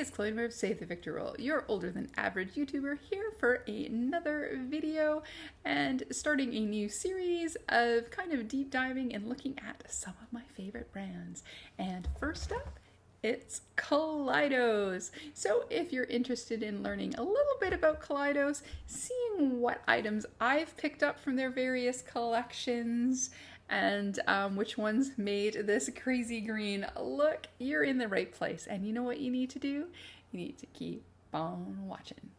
it's Chloe of Save the Victor Roll, your older than average YouTuber, here for another video and starting a new series of kind of deep diving and looking at some of my favorite brands. And first up, it's Kaleidos. So if you're interested in learning a little bit about Kaleidos, seeing what items I've picked up from their various collections, and which ones made this crazy green look, you're in the right place. And you know what you need to do? You need to keep on watching.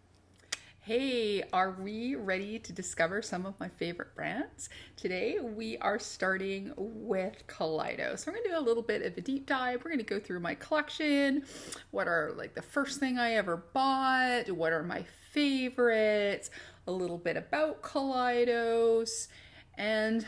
Hey, are we ready to discover some of my favorite brands? Today we are starting with Kaleidos. We're going to do a little bit of a deep dive. We're going to go through my collection. What are like the first thing I ever bought? What are my favorites? A little bit about Kaleidos, and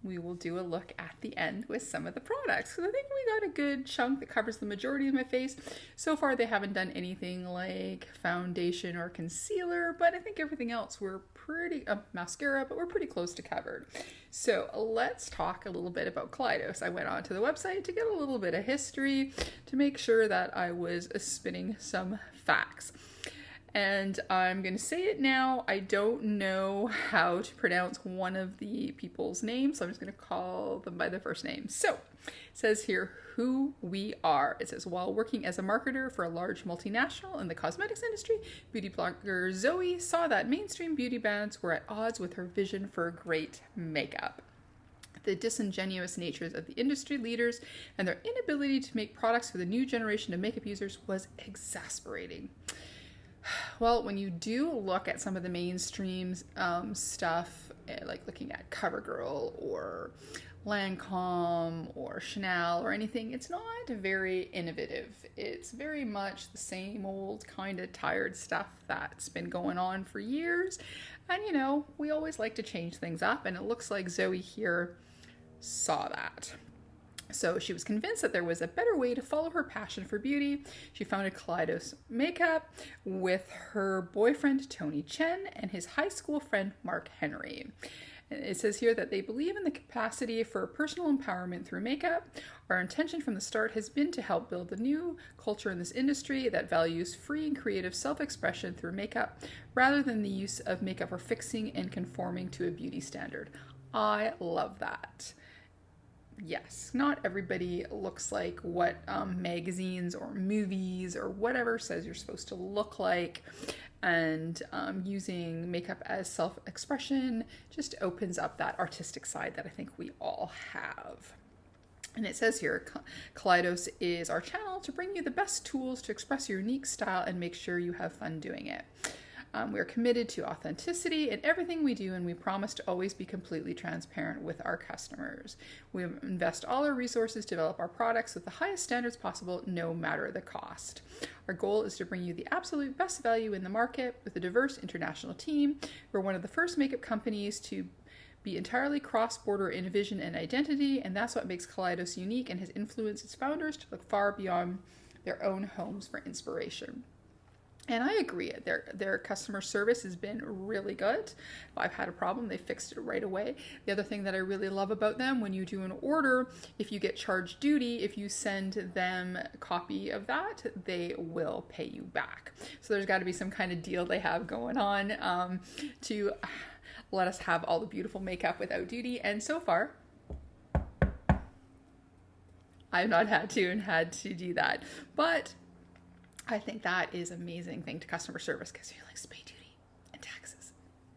we will do a look at the end with some of the products. So I think we got a good chunk that covers the majority of my face. So far they haven't done anything like foundation or concealer, but I think everything else we're pretty, mascara, but we're pretty close to covered. So let's talk a little bit about Kaleidos. I went onto the website to get a little bit of history to make sure that I was spitting some facts. And I'm going to say it now. I don't know how to pronounce one of the people's names, so I'm just going to call them by their first name. So it says here who we are. It says, while working as a marketer for a large multinational in the cosmetics industry, beauty blogger Zoe saw that mainstream beauty brands were at odds with her vision for great makeup. The disingenuous natures of the industry leaders and their inability to make products for the new generation of makeup users was exasperating. Well, when you do look at some of the mainstream stuff, like looking at CoverGirl or Lancome or Chanel or anything, it's not very innovative. It's very much the same old kind of tired stuff that's been going on for years. And you know, we always like to change things up, and it looks like Zoe here saw that. So she was convinced that there was a better way to follow her passion for beauty. She founded Kaleidos Makeup with her boyfriend Tony Chen and his high school friend Mark Henry. It says here that they believe in the capacity for personal empowerment through makeup. Our intention from the start has been to help build a new culture in this industry that values free and creative self-expression through makeup rather than the use of makeup for fixing and conforming to a beauty standard. I love that. Yes, not everybody looks like what magazines or movies or whatever says you're supposed to look like, and using makeup as self-expression just opens up that artistic side that I think we all have. And it says here, Kaleidos is our channel to bring you the best tools to express your unique style and make sure you have fun doing it. We are committed to authenticity in everything we do, and we promise to always be completely transparent with our customers. We invest all our resources to develop our products with the highest standards possible, no matter the cost. Our goal is to bring you the absolute best value in the market with a diverse international team. We're one of the first makeup companies to be entirely cross-border in vision and identity, and that's what makes Kaleidos unique and has influenced its founders to look far beyond their own homes for inspiration. And I agree, their customer service has been really good. If I've had a problem, they fixed it right away. The other thing that I really love about them, when you do an order, if you get charged duty, if you send them a copy of that, they will pay you back. So there's got to be some kind of deal they have going on to let us have all the beautiful makeup without duty. And so far, I've not had to do that. But I think that is an amazing thing to customer service, because you're like, pay duty and taxes.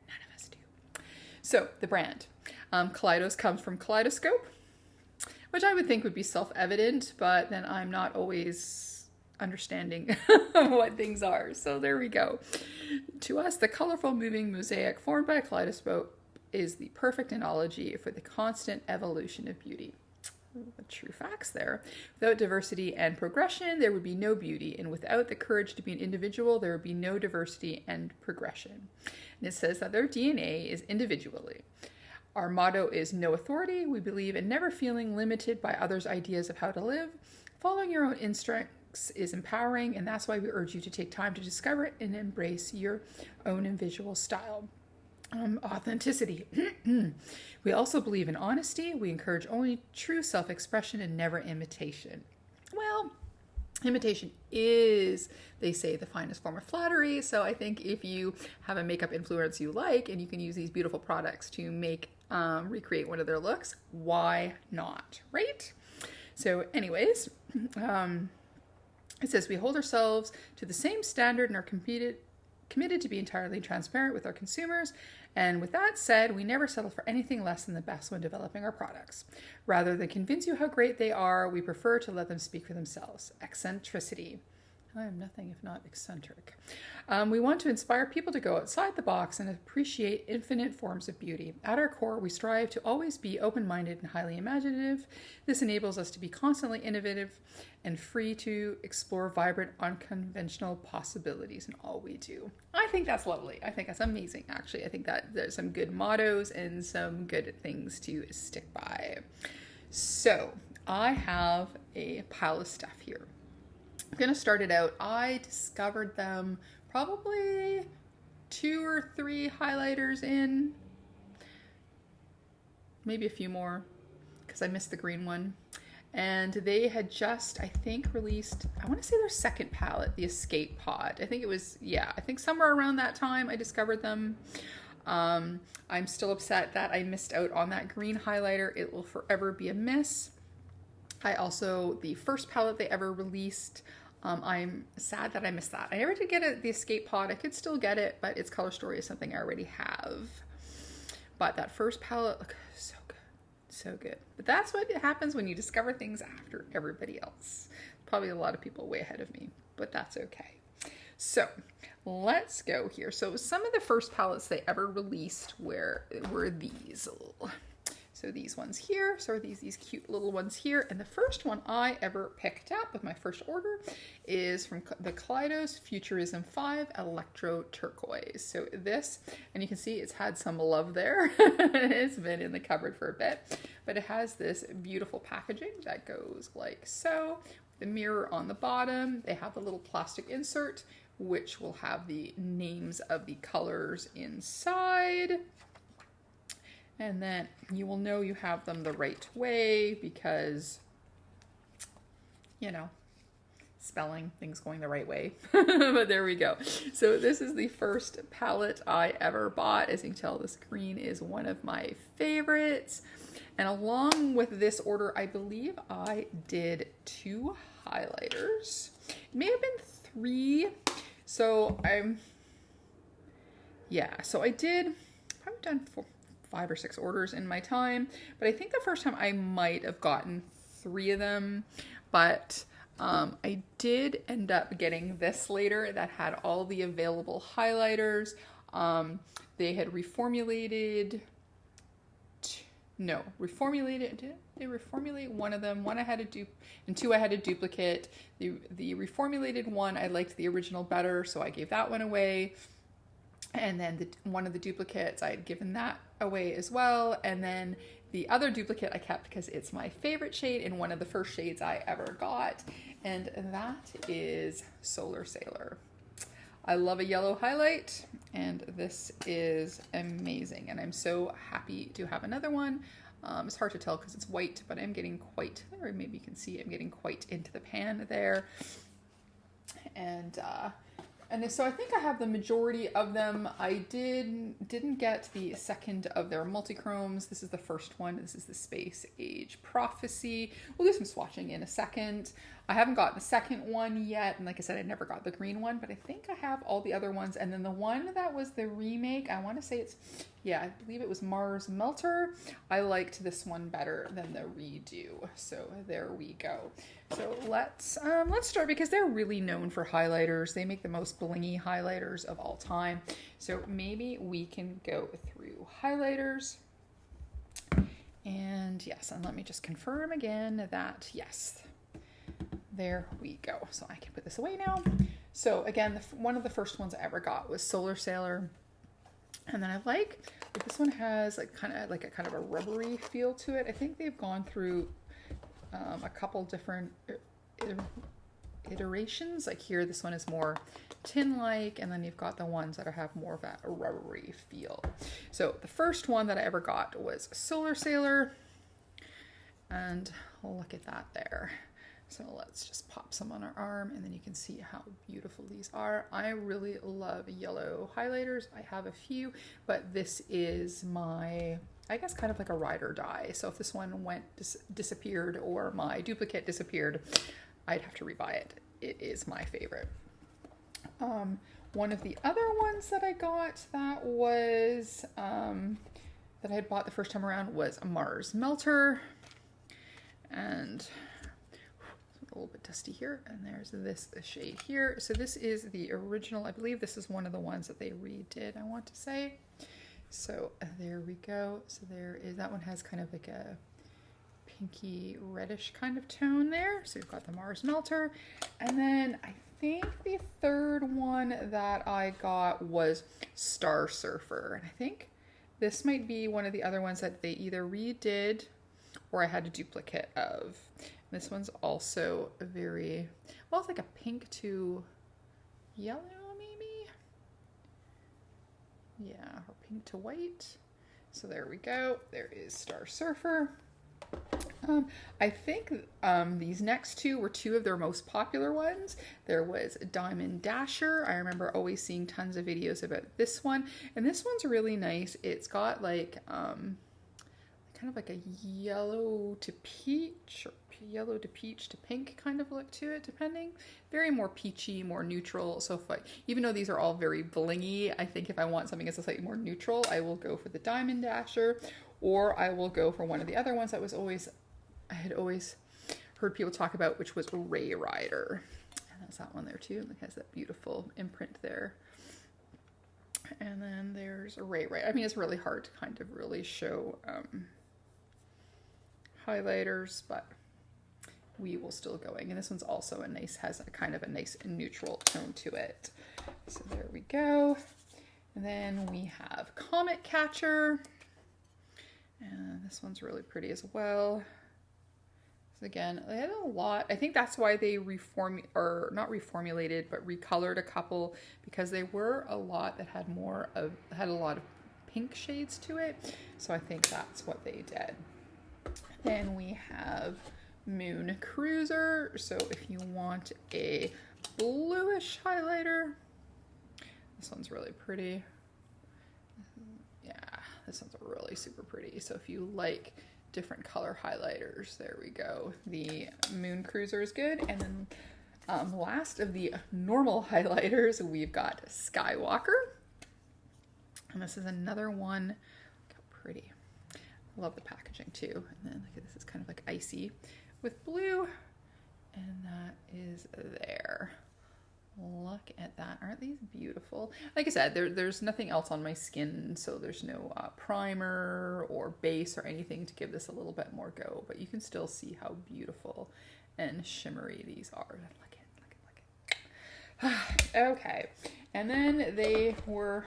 None of us do. So the brand, Kaleidos comes from kaleidoscope, which I would think would be self-evident, but then I'm not always understanding what things are. So there we go. To us, the colorful moving mosaic formed by a kaleidoscope is the perfect analogy for the constant evolution of beauty. The true facts there. Without diversity and progression, there would be no beauty, and without the courage to be an individual, there would be no diversity and progression. And it says that their DNA is individually. Our motto is no authority. We believe in never feeling limited by others' ideas of how to live. Following your own instincts is empowering, and that's why we urge you to take time to discover it and embrace your own individual style. Authenticity. We also believe in honesty. We encourage only true self-expression and never imitation. Well, Imitation is, they say, the finest form of flattery. So I think if you have a makeup influencer you like and you can use these beautiful products to make recreate one of their looks, why not, right? So anyways, it says we hold ourselves to the same standard and are committed to be entirely transparent with our consumers. And with that said, we never settle for anything less than the best when developing our products. Rather than convince you how great they are, we prefer to let them speak for themselves. Eccentricity. I am nothing if not eccentric. We want to inspire people to go outside the box and appreciate infinite forms of beauty. At our core, we strive to always be open-minded and highly imaginative. This enables us to be constantly innovative and free to explore vibrant, unconventional possibilities in all we do. I think that's lovely. I think that's amazing, actually. I think that there's some good mottos and some good things to stick by. So I have a pile of stuff here. I'm going to start it out. I discovered them probably 2 or 3 highlighters in, maybe a few more because I missed the green one. And they had just, I think, released, I want to say their second palette, the Escape Pod. I think it was, yeah, I think somewhere around that time I discovered them. I'm still upset that I missed out on that green highlighter. It will forever be a miss. I also, the first palette they ever released, I'm sad that I missed that. I never did get the Escape Pod. I could still get it, but its color story is something I already have. But that first palette, look, so good. So good. But that's what happens when you discover things after everybody else. Probably a lot of people way ahead of me, but that's okay. So let's go here. So some of the first palettes they ever released were these. So these ones here, so these cute little ones here. And the first one I ever picked up with my first order is from the Kaleidos Futurism 5 Electro Turquoise. So this, and you can see it's had some love there. It's been in the cupboard for a bit, but it has this beautiful packaging that goes like so. The mirror on the bottom, they have a little plastic insert, which will have the names of the colors inside. And then you will know you have them the right way because, you know, spelling, things going the right way. But there we go. So this is the first palette I ever bought. As you can tell, this green is one of my favorites. And along with this order, I believe I did 2 highlighters. It may have been 3. So I did, I've done 5 or 6 orders in my time, but I think the first time I might have gotten 3 of them, but I did end up getting this later that had all the available highlighters. They had reformulated, did they reformulate one of them? One I had a dupe, and 2 I had a duplicate. The reformulated one, I liked the original better, so I gave that one away. And then one of the duplicates, I had given that away as well. And then the other duplicate I kept because it's my favorite shade and one of the first shades I ever got. And that is Solar Sailor. I love a yellow highlight, and this is amazing. And I'm so happy to have another one. It's hard to tell because it's white, but I'm getting quite, or maybe you can see I'm getting quite into the pan there. And so I think I have the majority of them. I didn't get the second of their multi-chromes. This is the first one. This is the Space Age Prophecy. We'll do some swatching in a second. I haven't gotten the second one yet. And like I said, I never got the green one, but I think I have all the other ones. And then the one that was the remake, I want to say it's, yeah, I believe it was Mars Melter. I liked this one better than the redo. So there we go. So let's start because they're really known for highlighters. They make the most blingy highlighters of all time. So maybe we can go through highlighters. And yes, and let me just confirm again that yes, there we go. So I can put this away now. So again, one of the first ones I ever got was Solar Sailor. And then I like, this one has like kind of a rubbery feel to it. I think they've gone through a couple different iterations. Like here, this one is more tin-like, and then you've got the ones that have more of that rubbery feel. So the first one that I ever got was Solar Sailor, and look at that there. So let's just pop some on our arm and then you can see how beautiful these are. I really love yellow highlighters. I have a few, but this is my, I guess, kind of like a ride or die. So if this one disappeared or my duplicate disappeared, I'd have to rebuy it. It is my favorite. One of the other ones that I got that was, that I had bought the first time around was a Mars Melter. And a little bit dusty here, and there's this shade here. So this is the original. I believe this is one of the ones that they redid, I want to say. So there we go. So there is, that one has kind of like a pinky reddish kind of tone there. So you've got the Mars Melter. And then I think the third one that I got was Star Surfer. And I think this might be one of the other ones that they either redid or I had a duplicate of. This one's also a very, well, it's like a pink to yellow, maybe? Yeah, or pink to white. So there we go. There is Star Surfer. I think these next two were two of their most popular ones. There was Diamond Dasher. I remember always seeing tons of videos about this one. And this one's really nice. It's got like kind of like a yellow to peach, or yellow to peach to pink kind of look to it, depending. Very more peachy, more neutral. So even though these are all very blingy, I think if I want something that's slightly more neutral, I will go for the Diamond Dasher, or I will go for one of the other ones that was always, I had always heard people talk about, which was Ray Rider. And that's that one there too. It has that beautiful imprint there. And then there's Ray Rider. I mean, it's really hard to kind of really show highlighters, but we will still going. And this one's also a nice, has a kind of a nice neutral tone to it. So there we go. And then we have Comet Catcher. And this one's really pretty as well. So again, they had a lot. I think that's why they not reformulated, but recolored a couple, because they were a lot that had had a lot of pink shades to it. So I think that's what they did. Then we have Moon Cruiser. So if you want a bluish highlighter, this one's really pretty. Yeah, this one's really super pretty. So if you like different color highlighters, there we go. The Moon Cruiser is good. And then last of the normal highlighters, we've got Skywalker. And this is another one. Look how pretty. I love the packaging too. And then look at this, it's kind of like icy with blue. And that is there. Look at that. Aren't these beautiful? Like I said, there's nothing else on my skin, so there's no primer or base or anything to give this a little bit more go, but you can still see how beautiful and shimmery these are. Look at. Okay. And then they were,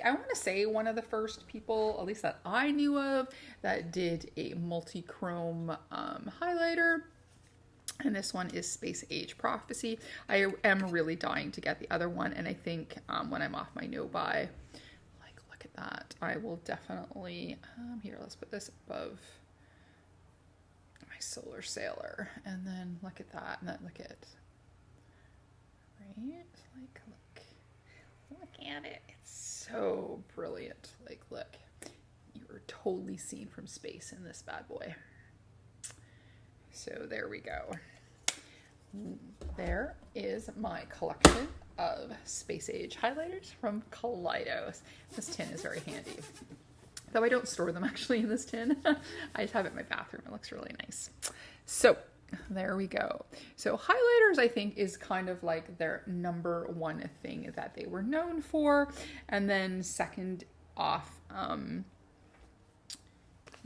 I want to say, one of the first people, at least that I knew of, that did a multi-chrome highlighter. And this one is Space Age Prophecy. I am really dying to get the other one, and I think when I'm off my no-buy, like, look at that. I will definitely, here, let's put this above my Solar Sailor, and then look at that, and then look at, right? Like, look at it. It's so brilliant. Like, look, you're totally seen from space in this bad boy. So there we go. There is my collection of Space Age highlighters from Kaleidos. This tin is very handy. Though I don't store them actually in this tin. I just have it in my bathroom. It looks really nice. So there we go. So highlighters, I think, is kind of like their number one thing that they were known for. And then second off,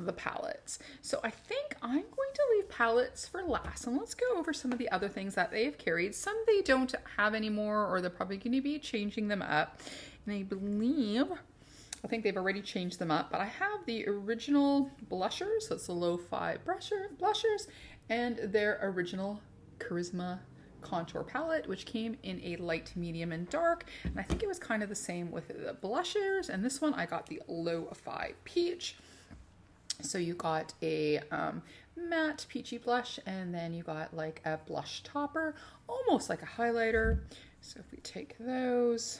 the palettes. So I think I'm going to leave palettes for last, and let's go over some of the other things that they've carried. Some they don't have anymore, or they're probably going to be changing them up. And I think they've already changed them up, but I have the original blushers, so it's the Lo-Fi blushers, and their original Charisma contour palette, which came in a light, medium, and dark. And I think it was kind of the same with the blushers. And this one I got the Lo-Fi Peach. So you got a matte peachy blush, and then you got like a blush topper, almost like a highlighter. So if we take those,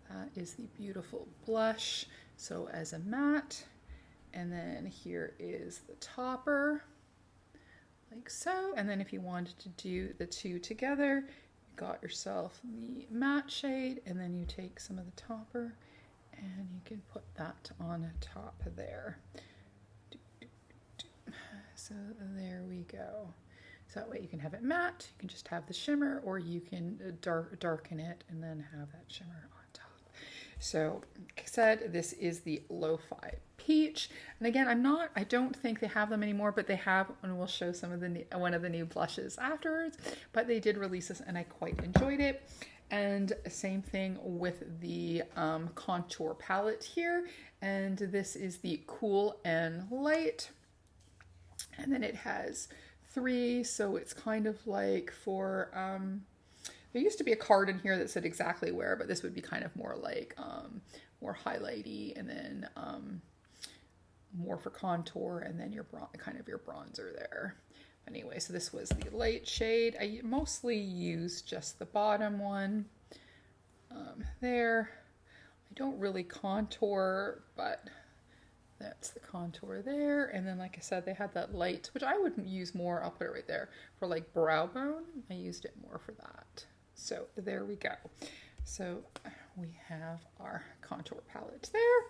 that is the beautiful blush. So as a matte, and then here is the topper, like so. And then if you wanted to do the two together, you got yourself the matte shade, and then you take some of the topper and you can put that on top there. So there we go. So that way you can have it matte, you can just have the shimmer, or you can darken it and then have that shimmer on top. So like I said, this is the Lo-Fi Peach. And again, I don't think they have them anymore, but they have, and we'll show some of the one of the new blushes afterwards, but they did release this and I quite enjoyed it. And same thing with the contour palette here. And this is the Cool and Light. And then it has 3, so it's kind of like for, there used to be a card in here that said exactly where, but this would be kind of more like, more highlighty, and then more for contour, and then your kind of your bronzer there. Anyway, so this was the light shade. I mostly use just the bottom one there. I don't really contour, but that's the contour there. And then, like I said, they had that light, which I would use more. I'll put it right there for like brow bone. I used it more for that. So there we go. So we have our contour palette there.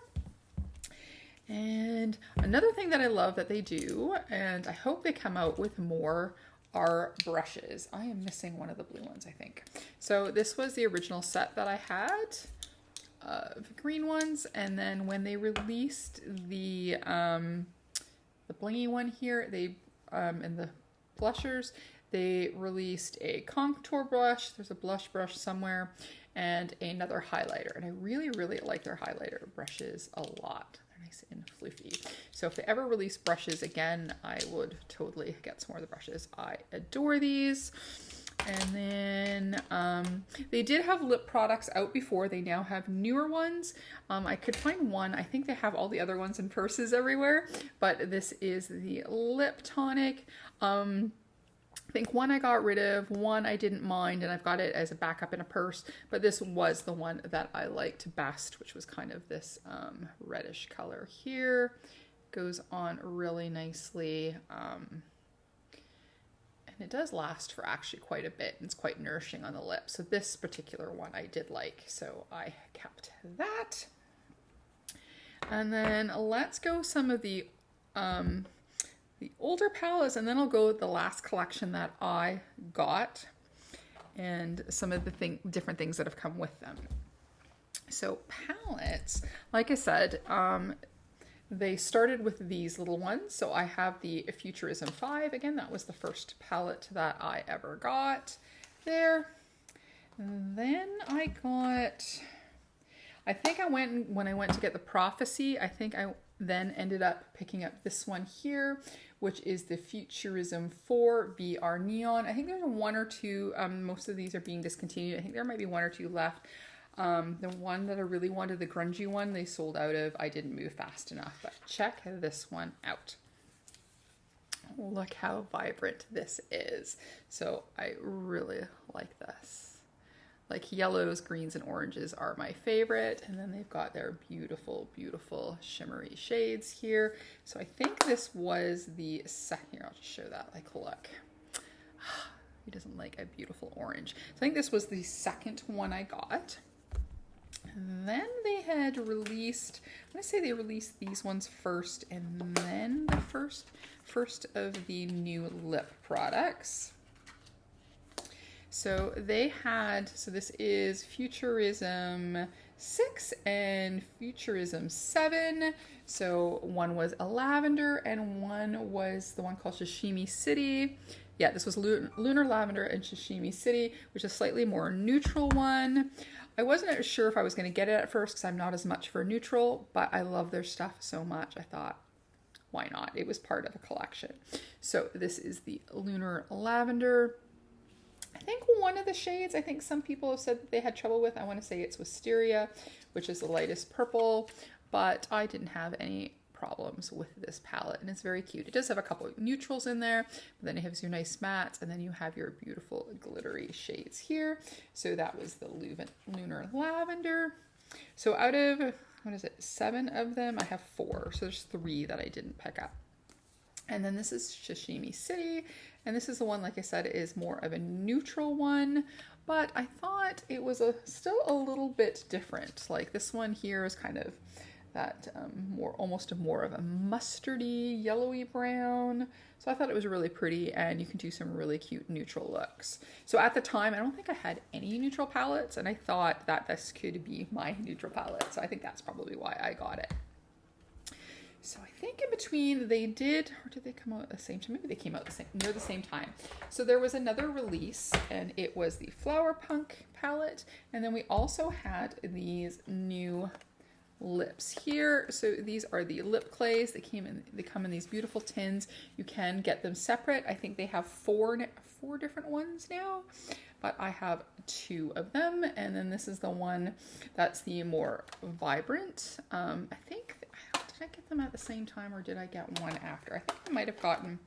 And another thing that I love that they do, and I hope they come out with more, are brushes. I am missing one of the blue ones, I think. So this was the original set that I had of green ones, and then when they released the blingy one here, they and the blushers, they released a contour brush. There's a blush brush somewhere, and another highlighter. And I really, really like their highlighter brushes a lot. They're nice and floofy. So if they ever release brushes again, I would totally get some more of the brushes. I adore these. And then they did have lip products out before. They now have newer ones. I could find one. I think they have all the other ones in purses everywhere, but this is the lip tonic. I think one I got rid of, one I didn't mind, and I've got it as a backup in a purse, but this was the one that I liked best, which was kind of this reddish color here. Goes on really nicely. And it does last for actually quite a bit, and it's quite nourishing on the lips. So this particular one I did like, so I kept that. And then let's go some of the older palettes, and then I'll go with the last collection that I got and some of the different things that have come with them. So palettes, like I said, they started with these little ones. So I have the Futurism 5. Again, that was the first palette that I ever got there. And then I think when I went to get the Prophecy, I think I then ended up picking up this one here, which is the Futurism 4 VR Neon. I think there's one or two, most of these are being discontinued. I think there might be one or two left. The one that I really wanted, the grungy one, they sold out of. I didn't move fast enough, but check this one out. Look how vibrant this is. So I really like this. Like yellows, greens, and oranges are my favorite. And then they've got their beautiful, beautiful shimmery shades here. So I think this was the second, here, I'll just show that, like, look. Who doesn't like a beautiful orange? So I think this was the second one I got. And then they had released, I'm going to say they released these ones first, and then the first of the new lip products. So they had, so this is Futurism 6 and Futurism 7. So one was a lavender and one was the one called Sashimi City. Yeah, this was Lunar Lavender and Sashimi City, which is a slightly more neutral one. I wasn't sure if I was going to get it at first because I'm not as much for neutral, but I love their stuff so much. I thought, why not? It was part of a collection. So this is the Lunar Lavender. I think one of the shades, I think some people have said that they had trouble with, I want to say it's Wisteria, which is the lightest purple, but I didn't have any problems with this palette, and it's very cute. It does have a couple of neutrals in there, but then it has your nice mattes, and then you have your beautiful glittery shades here. So that was the Lunar Lavender. So out of, what is it, 7 of them, I have 4. So there's 3 that I didn't pick up. And then this is Sashimi City, and this is the one, like I said, is more of a neutral one, but I thought it was still a little bit different. Like this one here is kind of that almost more of a mustardy, yellowy brown. So I thought it was really pretty, and you can do some really cute neutral looks. So at the time, I don't think I had any neutral palettes, and I thought that this could be my neutral palette. So I think that's probably why I got it. So I think in between they did, or did they come out at the same time? Maybe they came out near the same time. So there was another release, and it was the Flower Punk palette. And then we also had these new lips here. So these are the lip clays. They come in these beautiful tins. You can get them separate. I think they have four different ones now, but I have 2 of them. And then this is the one that's the more vibrant. I think, did I get them at the same time, or did I get one after? I think I might have gotten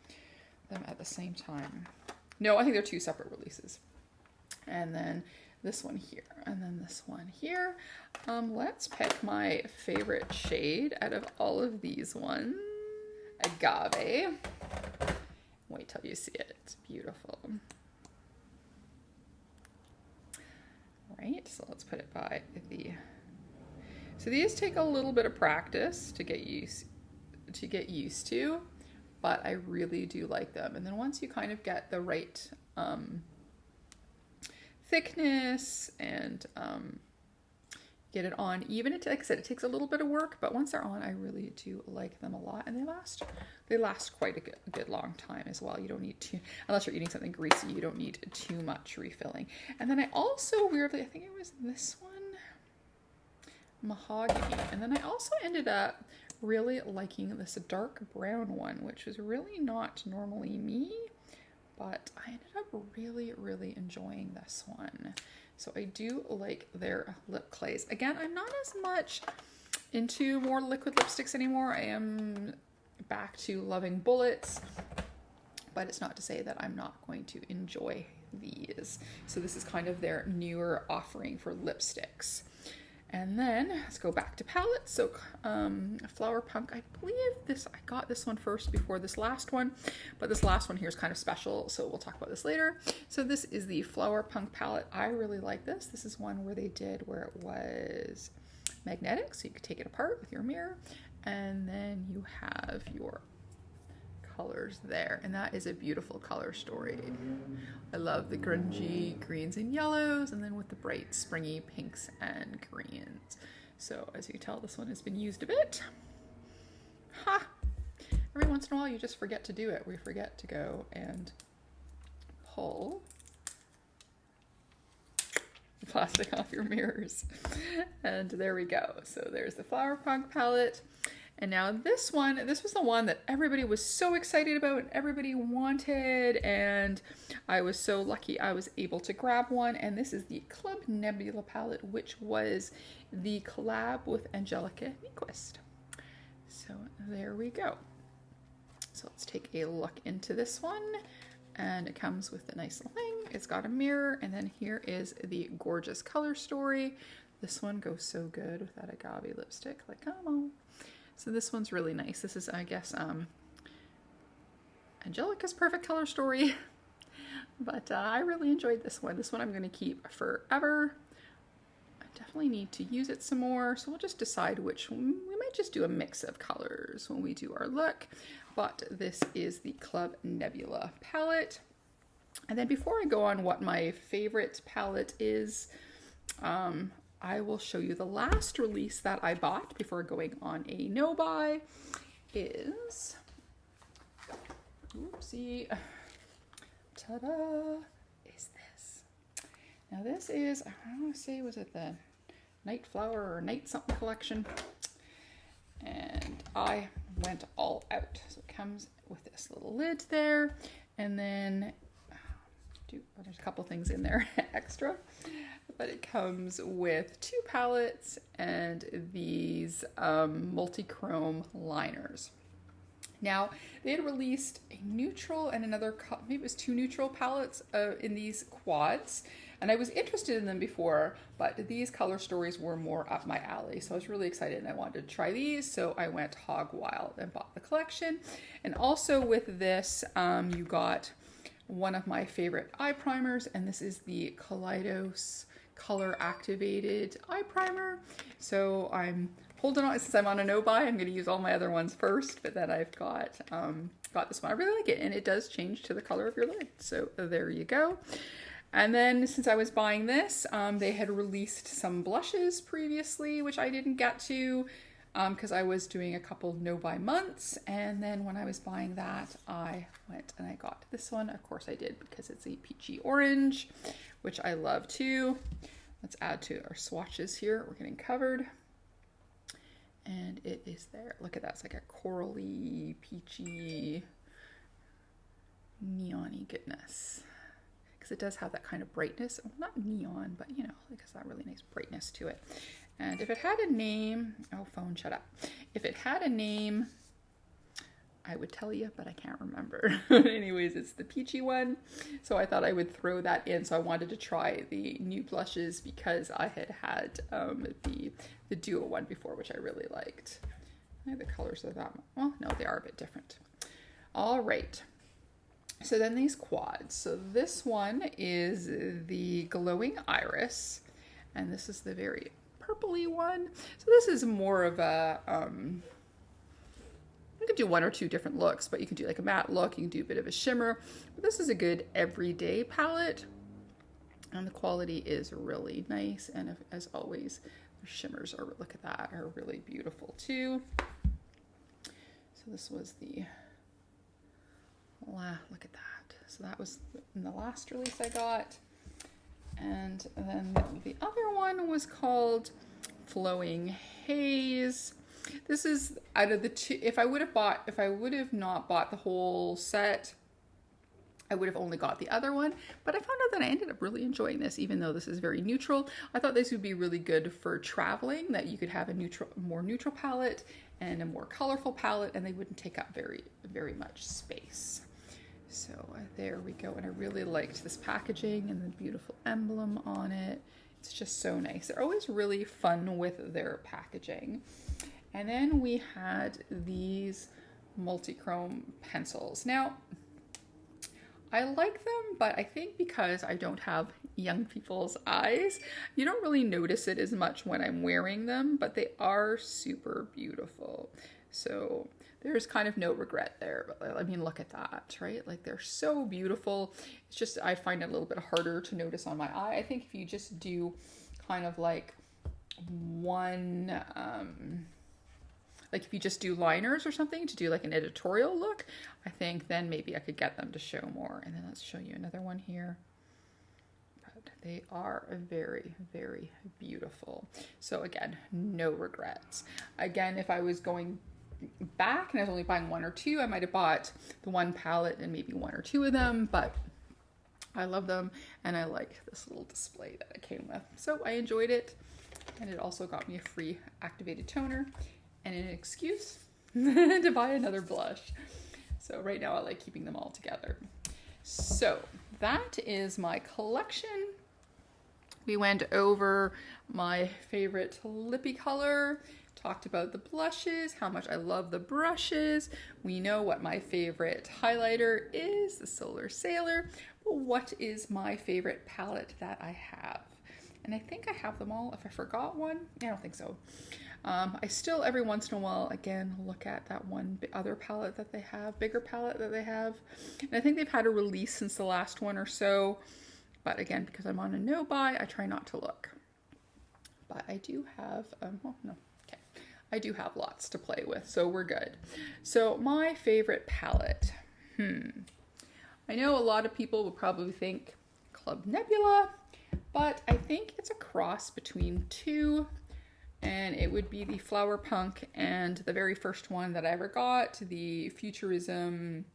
them at the same time. No, I think they're 2 separate releases. And then this one here, and then this one here. Let's pick my favorite shade out of all of these ones. Agave. Wait till you see it. It's beautiful. All right, so let's put it by the... So these take a little bit of practice to get used to, but I really do like them. And then once you kind of get the right thickness and get it on even, like I said, it takes a little bit of work, but once they're on, I really do like them a lot, and they last quite a good long time as well. You don't need to, unless you're eating something greasy, you don't need too much refilling. And then I also weirdly, I think it was this one, Mahogany, and then I also ended up really liking this dark brown one, which is really not normally me, but I ended up really enjoying this one. So I do like their lip clays. Again, I'm not as much into more liquid lipsticks anymore. I am back to loving bullets, but it's not to say that I'm not going to enjoy these. So this is kind of their newer offering for lipsticks. And then let's go back to palettes. So Flower Punk, I believe I got this one first before this last one, but this last one here is kind of special, so we'll talk about this later. So this is the Flower Punk palette. I really like this. This is one where it was magnetic, so you could take it apart with your mirror, and then you have your colors there, and that is a beautiful color story. I love the grungy greens and yellows, and then with the bright springy pinks and greens. So as you can tell, this one has been used a bit. Every once in a while you just forget to do it. We forget to go and pull the plastic off your mirrors. And there we go. So there's the Flower Punk palette. And now this was the one that everybody was so excited about and everybody wanted, and I was so lucky I was able to grab one, and this is the Club Nebula palette, which was the collab with Angelica Nyquist. So there we go. So let's take a look into this one, and it comes with a nice little thing. It's got a mirror, and then here is the gorgeous color story. This one goes so good with that agave lipstick, like come on. So this one's really nice. This is, I guess, Angelica's perfect color story, but I really enjoyed this one. This one I'm going to keep forever. I definitely need to use it some more, so we'll just decide which one. We might just do a mix of colors when we do our look, but this is the Club Nebula palette. And then before I go on what my favorite palette is, I will show you the last release that I bought before going on a no buy is, oopsie, ta-da, is this. Now this is, I want to say, was it the Night Flower or Night something collection? And I went all out. So it comes with this little lid there, and then there's a couple things in there extra, but it comes with 2 palettes and these multi-chrome liners. Now, they had released a neutral and another, maybe it was 2 neutral palettes in these quads. And I was interested in them before, but these color stories were more up my alley. So I was really excited and I wanted to try these. So I went hog wild and bought the collection. And also with this, you got one of my favorite eye primers. And this is the Kaleidos Color Activated Eye Primer. So I'm holding on, since I'm on a no-buy, I'm going to use all my other ones first. But then I've got this one. I really like it. And it does change to the color of your lid. So there you go. And then since I was buying this, they had released some blushes previously, which I didn't get to because I was doing a couple no-buy months. And then when I was buying that, I went and I got this one. Of course I did because it's a peachy orange, which I love too. Let's add to our swatches here. We're getting covered. And it is there. Look at that. It's like a corally, peachy, neon-y goodness. Because it does have that kind of brightness. Well, not neon, but you know, like it's that really nice brightness to it. And if it had a name, oh phone, shut up. If it had a name, I would tell you, but I can't remember. Anyways, it's the peachy one. So I thought I would throw that in. So I wanted to try the new blushes because I had the duo one before, which I really liked. I think the colors are that, well, no, they are a bit different. All right. So then these quads. So this one is the Glowing Iris, and this is the very purpley one. So this is more of a, you can do 1 or 2 different looks, but you can do like a matte look, you can do a bit of a shimmer. But this is a good everyday palette, and the quality is really nice. And as always, the shimmers are, look at that, are really beautiful too. So this was the, look at that. So that was in the last release I got. And then the other one was called Flowing Haze. This is out of the 2, if I would have not bought the whole set, I would have only got the other one, but I found out that I ended up really enjoying this, even though this is very neutral. I thought this would be really good for traveling, that you could have a more neutral palette and a more colorful palette, and they wouldn't take up very, very much space. So there we go. And I really liked this packaging and the beautiful emblem on it. It's just so nice. They're always really fun with their packaging. And then we had these multi-chrome pencils. Now, I like them, but I think because I don't have young people's eyes, you don't really notice it as much when I'm wearing them, but they are super beautiful. So there's kind of no regret there, but I mean, look at that, right? Like they're so beautiful. It's just, I find it a little bit harder to notice on my eye. I think if you just do kind of like one, like if you just do liners or something to do like an editorial look, I think then maybe I could get them to show more. And then let's show you another one here. But they are very, very beautiful. So again, no regrets. Again, if I was going back and I was only buying 1 or 2, I might have bought the one palette and maybe 1 or 2 of them, but I love them and I like this little display that it came with. So I enjoyed it, and it also got me a free activated toner and an excuse to buy another blush. So right now I like keeping them all together. So that is my collection. We went over my favorite lippy color, talked about the blushes, how much I love the brushes. We know what my favorite highlighter is, the Solar Sailor. But what is my favorite palette that I have? And I think I have them all. If I forgot one, I don't think so. I still every once in a while, again, look at that one other palette that they have, bigger palette that they have. And I think they've had a release since the last one or so. But again, because I'm on a no buy, I try not to look. But I do have, well, no. I do have lots to play with, so we're good. So my favorite palette. I know a lot of people would probably think Club Nebula, but I think it's a cross between 2, and it would be the Flower Punk and the very first one that I ever got, the Futurism,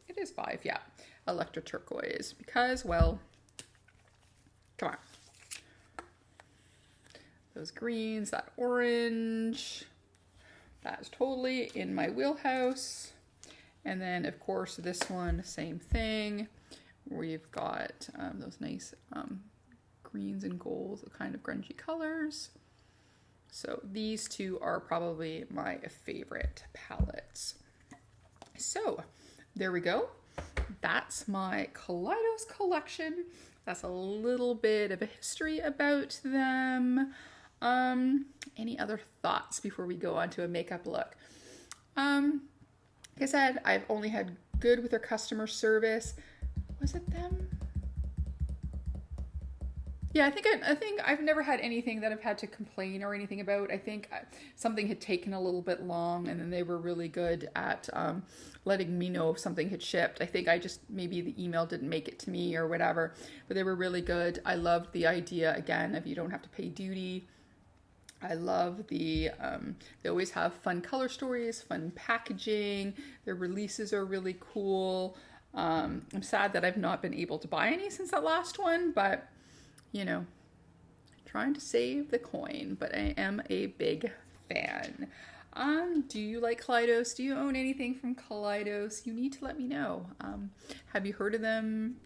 it is 5, yeah, Electro Turquoise, because, well, come on. those greens, that orange, that's totally in my wheelhouse. And then of course this one, same thing. We've got those nice greens and golds, kind of grungy colors. So these two are probably my favorite palettes. So there we go. That's my Kaleidos collection. That's a little bit of a history about them. Any other thoughts before we go on to a makeup look? Like I said, I've only had good with their customer service. Was it them? Yeah, I think I've never had anything that I've had to complain or anything about. I think something had taken a little bit long, and then they were really good at letting me know if something had shipped. I think maybe the email didn't make it to me or whatever, but they were really good. I loved the idea, again, of you don't have to pay duty. I love they always have fun color stories, fun packaging. Their releases are really cool. I'm sad that I've not been able to buy any since that last one, but you know, trying to save the coin, but I am a big fan. Do you like Kaleidos? Do you own anything from Kaleidos? You need to let me know. Have you heard of them?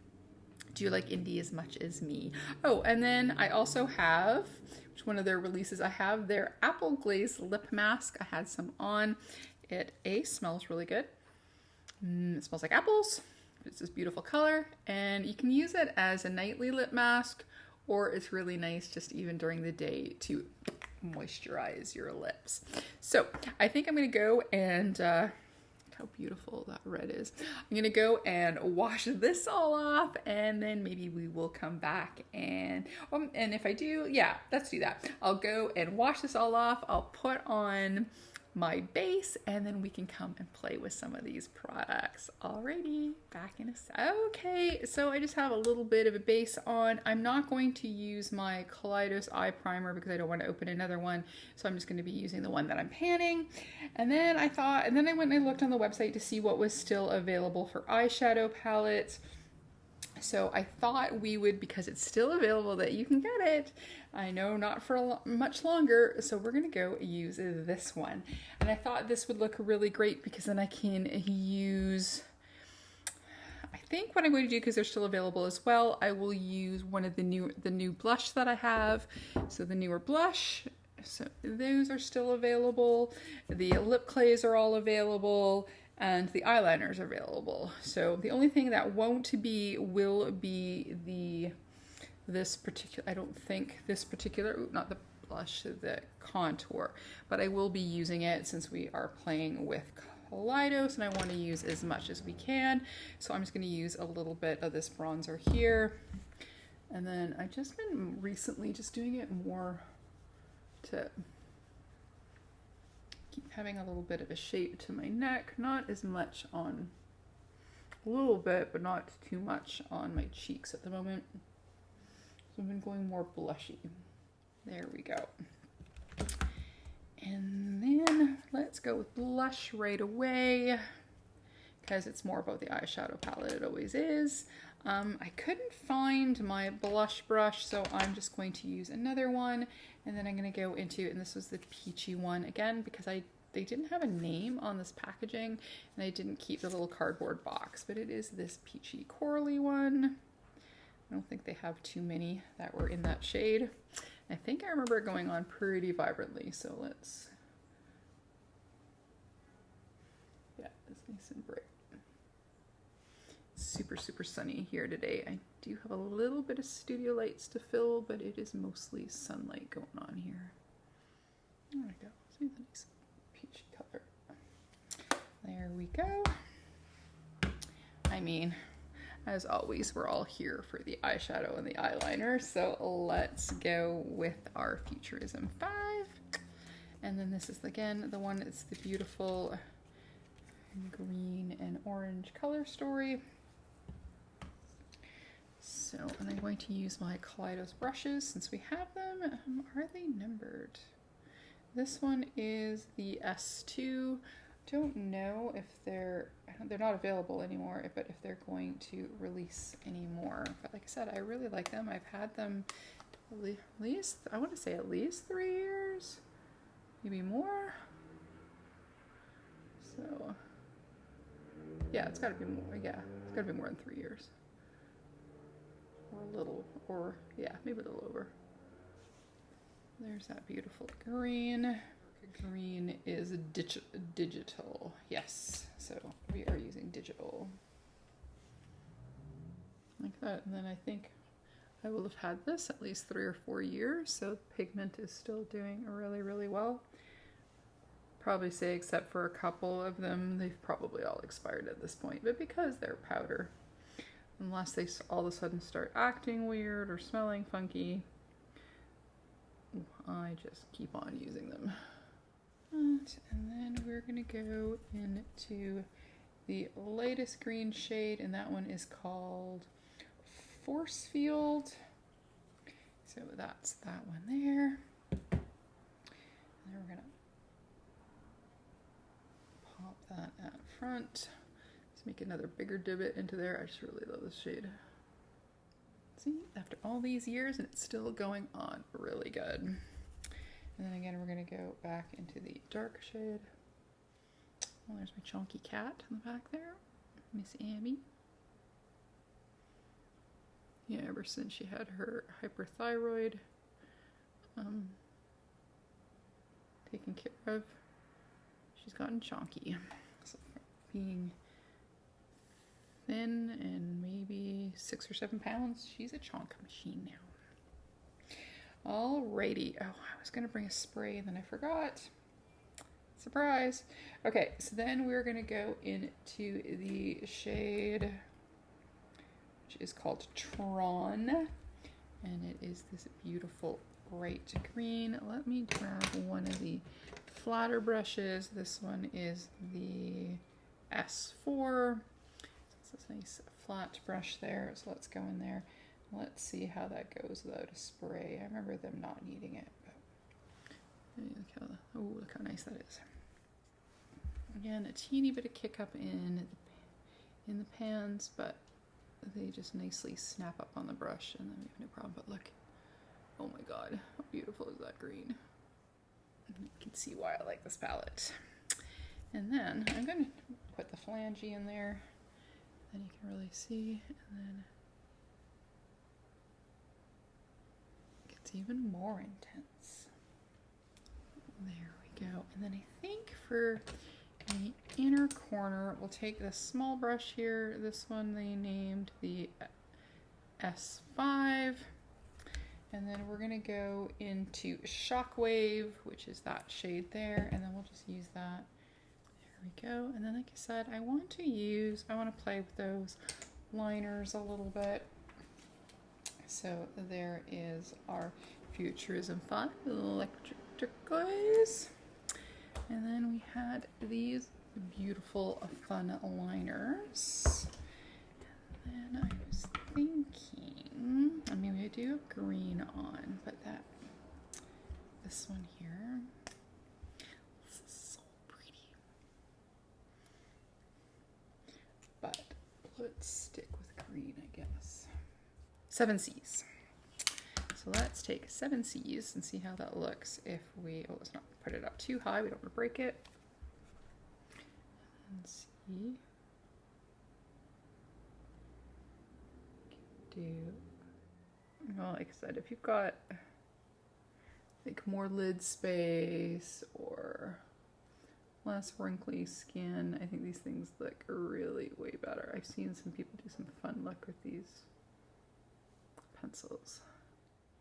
Do you like indie as much as me? Oh, and then I also have, which one of their releases I have, their apple glaze lip mask. I had some on. It smells really good. It smells like apples. It's this beautiful color, and you can use it as a nightly lip mask, or it's really nice just even during the day to moisturize your lips. So I think I'm gonna go and how beautiful that red is. I'm gonna go and wash this all off, and then maybe we will come back and if I do, yeah, let's do that. I'll go and wash this all off. I'll put on my base, and then we can come and play with some of these products. Alrighty, back in a sec. Okay, so I just have a little bit of a base on. I'm not going to use my Kaleidos eye primer because I don't want to open another one, so I'm just going to be using the one that I'm panning. And then I went and I looked on the website to see what was still available for eyeshadow palettes. So I thought we would, because it's still available, that you can get it. I know not for much longer, so we're gonna go use this one. And I thought this would look really great because then I can use, I think what I'm going to do, because they're still available as well, I will use one of the new blush that I have. So the newer blush, so those are still available. The lip clays are all available, and the eyeliners are available. So the only thing that won't be will be this particular, I don't think this particular, not the blush, the contour, but I will be using it since we are playing with Kaleidos and I want to use as much as we can. So I'm just going to use a little bit of this bronzer here. And then I've just been recently just doing it more to keep having a little bit of a shape to my neck, not as much on, a little bit, but not too much on my cheeks at the moment. So I've been going more blushy. There we go. And then let's go with blush right away, because it's more about the eyeshadow palette, it always is. I couldn't find my blush brush, so I'm just going to use another one, and then I'm going to go into, and this was the peachy one again, because they didn't have a name on this packaging, and I didn't keep the little cardboard box, but it is this peachy corally one. I don't think they have too many that were in that shade. I think I remember it going on pretty vibrantly, so let's, yeah, it's nice and bright. Super, super sunny here today. I do have a little bit of studio lights to fill, but it is mostly sunlight going on here. There we go. See the nice peachy color. There we go. I mean, as always, we're all here for the eyeshadow and the eyeliner, so let's go with our Futurism 5. And then this is, again, the one, it's the beautiful green and orange color story. So, and I'm going to use my Kaleidos brushes since we have them. Are they numbered? This one is the S2. Don't know if they're not available anymore, but if they're going to release any more. But like I said, I really like them. I've had them least, I want to say at least 3 years, maybe more. So yeah, it's got to be more. Yeah, it's got to be more than 3 years, or a little, or yeah, maybe a little over. There's that beautiful green. Green is digital. Yes, so we are using digital. Like that, and then I think I will have had this at least 3 or 4 years, so the pigment is still doing really, really well. Probably say except for a couple of them, they've probably all expired at this point, but because they're powder, unless they all of a sudden start acting weird or smelling funky, I just keep on using them. And then we're gonna go into the lightest green shade, and that one is called Force Field. So that's that one there. And then we're gonna pop that out front. Let's make another bigger divot into there. I just really love this shade. See, after all these years, and it's still going on really good. And then again, we're gonna go back into the dark shade. Oh, there's my chunky cat in the back there, Miss Abby. Yeah, ever since she had her hyperthyroid taken care of, she's gotten chunky. So being thin and maybe 6 or 7 pounds, she's a chunk machine now. Alrighty. Oh, I was gonna bring a spray and then I forgot. Surprise. Okay, so then we're gonna go into the shade, which is called Tron, and it is this beautiful bright green. Let me grab one of the flatter brushes. This one is the S4. So it's a nice flat brush there. So let's go in there. Let's see how that goes without a spray. I remember them not needing it, but look how nice that is. Again, a teeny bit of kick up in the pans, but they just nicely snap up on the brush, and then we have no problem. But look, oh my god, how beautiful is that green? You can see why I like this palette. And then I'm going to put the phalange in there, then you can really see, and then it gets even more intense. There we go. And then I think for the inner corner, we'll take this small brush here. This one they named the S5. And then we're going to go into Shockwave, which is that shade there. And then we'll just use that. There we go. And then, like I said, I want to play with those liners a little bit. So there is our Futurism 5 electric turquoise. And then we had these beautiful fun liners. And then I was thinking, I mean, we do have green on, but this one here, this is so pretty. But let's stick with green, I guess. 7 C's. So let's take 7 C's and see how that looks if we, let's not put it up too high, we don't want to break it. And see. Well, like I said, if you've got like more lid space or less wrinkly skin, I think these things look really way better. I've seen some people do some fun look with these pencils.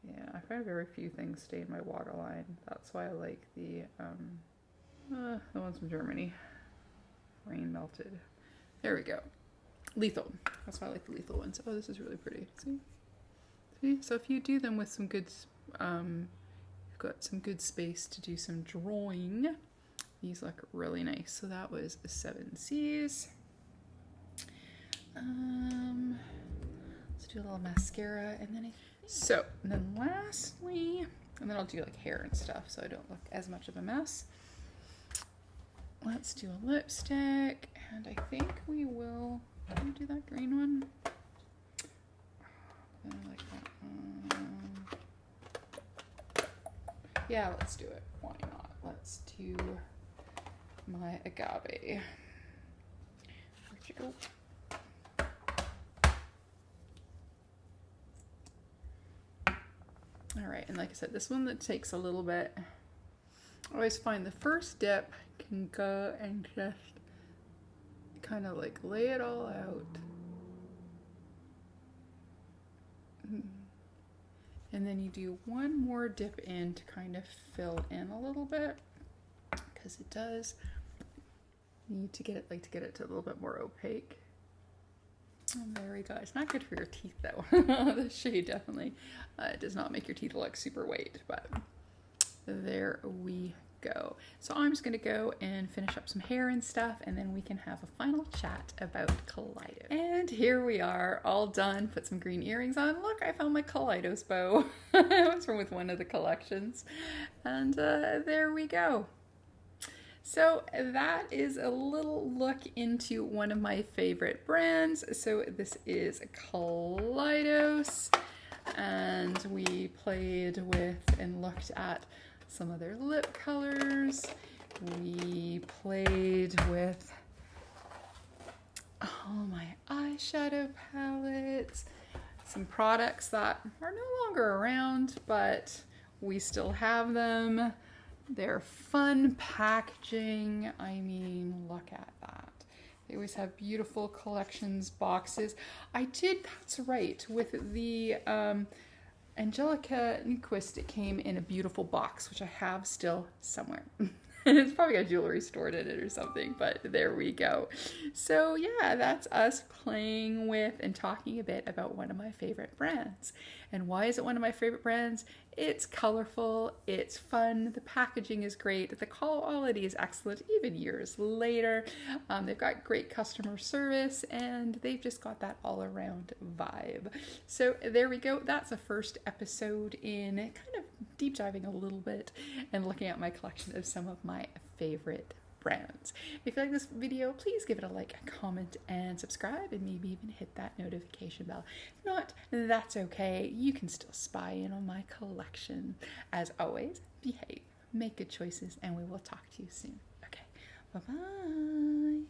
Yeah, I find very few things stain my waterline. That's why I like the ones from Germany. Rain melted. There we go. Lethal. That's why I like the lethal ones. Oh, this is really pretty. See? See? So if you do them with some good, you've got some good space to do some drawing, these look really nice. So that was 7 C's. Let's do a little mascara, and then lastly, and then I'll do like hair and stuff so I don't look as much of a mess. Let's do a lipstick, and I think we will do that green one. I like that one. Yeah, let's do it. Why not? Let's do my agave. Where'd you go? All right, and like I said, this one that takes a little bit. I always find the first dip can go and just kind of like lay it all out. And then you do one more dip in to kind of fill in a little bit, because it does need to get it to a little bit more opaque. And there we go. It's not good for your teeth though. The shade definitely does not make your teeth look super white, but there we go. So I'm just going to go and finish up some hair and stuff, and then we can have a final chat about Kaleidos. And here we are, all done. Put some green earrings on. Look, I found my Kaleidos bow. It was from with one of the collections. And there we go. So that is a little look into one of my favorite brands. So this is Kaleidos, and we played with and looked at some of their lip colors. We played with all my eyeshadow palettes, some products that are no longer around, but we still have them. They're fun packaging. I mean, look at that. They always have beautiful collections boxes. That's right, with the Angelica Nyquist, it came in a beautiful box, which I have still somewhere. It's probably got jewelry stored in it or something, but there we go. So yeah, that's us playing with and talking a bit about one of my favorite brands. And why is it one of my favorite brands? It's colorful, it's fun, the packaging is great, the quality is excellent even years later. They've got great customer service, and they've just got that all around vibe. So there we go. That's the first episode in kind of deep diving a little bit and looking at my collection of some of my favorite brands. If you like this video, please give it a like, a comment, and subscribe, and maybe even hit that notification bell. If not, that's okay. You can still spy in on my collection. As always, behave, make good choices, and we will talk to you soon. Okay, bye-bye.